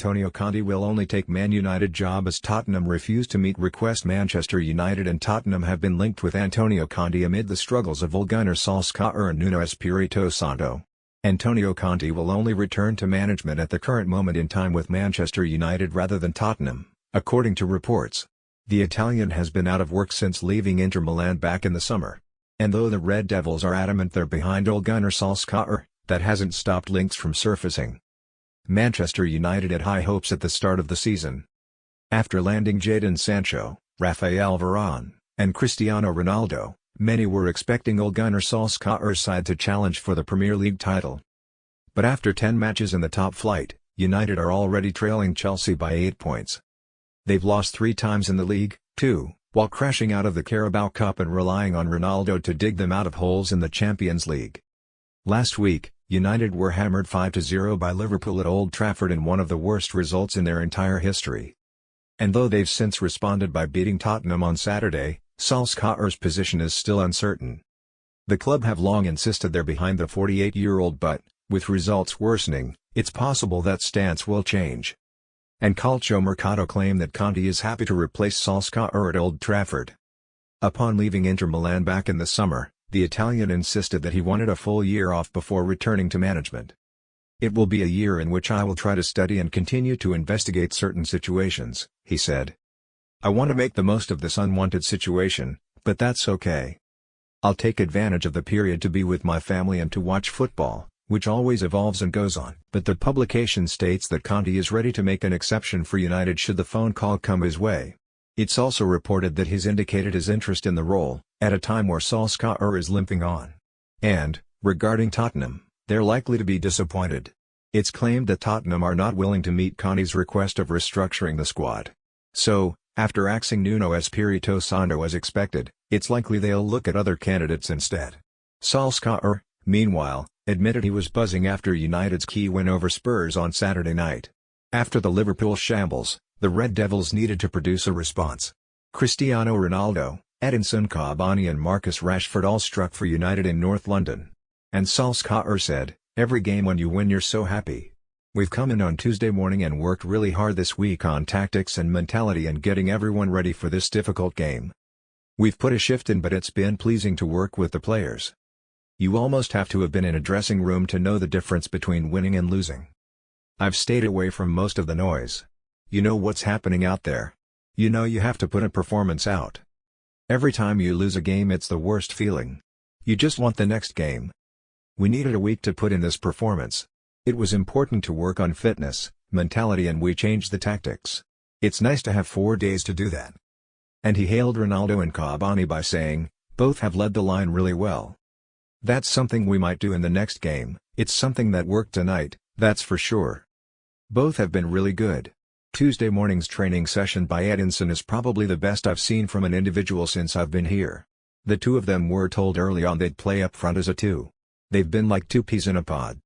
Antonio Conte will only take Man Utd job as Tottenham refuse to meet request. Manchester United and Tottenham have been linked with Antonio Conte amid the struggles of gunnar Solskjaer and Nuno Espirito Santo. Antonio Conte will only return to management at the current moment in time with Manchester United rather than Tottenham, according to reports. The Italian has been out of work since leaving Inter Milan back in the summer. And though the Red Devils are adamant they're behind gunnar Solskjaer, that hasn't stopped links from surfacing. Manchester United had high hopes at the start of the season. After landing jadon Sancho, Raphael Varane, and Cristiano Ronaldo, many were expecting gunnar Solskjaer's side to challenge for the Premier League title. But after 10 matches in the top flight, United are already trailing Chelsea by 8 points. They've lost 3 times in the league, too, while crashing out of the Carabao Cup and relying on Ronaldo to dig them out of holes in the Champions League. Last week, United were hammered 5-0 by Liverpool at Old Trafford in one of the worst results in their entire history. And though they've since responded by beating Tottenham on Saturday, Solskjaer's position is still uncertain. The club have long insisted they're behind the 48-year-old, but, with results worsening, it's possible that stance will change. And Calcio Mercato claim that Conte is happy to replace Solskjaer at Old Trafford. Upon leaving Inter Milan back in the summer, the Italian insisted that he wanted a full year off before returning to management. "It will be a year in which I will try to study and continue to investigate certain situations," he said. "I want to make the most of this unwanted situation, but that's okay. I'll take advantage of the period to be with my family and to watch football, which always evolves and goes on." But the publication states that Conte is ready to make an exception for United should the phone call come his way. It's also reported that he's indicated his interest in the role, at a time where Solskjaer is limping on. And, regarding Tottenham, they're likely to be disappointed. It's claimed that Tottenham are not willing to meet Conte's request of restructuring the squad. So, after axing Nuno Espirito Santo as expected, it's likely they'll look at other candidates instead. Solskjaer, meanwhile, admitted he was buzzing after United's key win over Spurs on Saturday night. After the Liverpool shambles, the Red Devils needed to produce a response. Cristiano Ronaldo, Edinson Cavani and Marcus Rashford all struck for United in North London. And Solskjaer said, "Every game when you win you're so happy. We've come in on Tuesday morning and worked really hard this week on tactics and mentality and getting everyone ready for this difficult game. We've put a shift in, but it's been pleasing to work with the players. You almost have to have been in a dressing room to know the difference between winning and losing. I've stayed away from most of the noise. You know what's happening out there. You know you have to put a performance out. Every time you lose a game it's the worst feeling. You just want the next game. We needed a week to put in this performance. It was important to work on fitness, mentality, and we changed the tactics. It's nice to have 4 days to do that." And he hailed Ronaldo and Cavani by saying, "Both have led the line really well. That's something we might do in the next game. It's something that worked tonight, that's for sure. Both have been really good." Tuesday morning's training session by Edinson is probably the best I've seen from an individual since I've been here. The two of them were told early on they'd play up front as a two. They've been like two peas in a pod.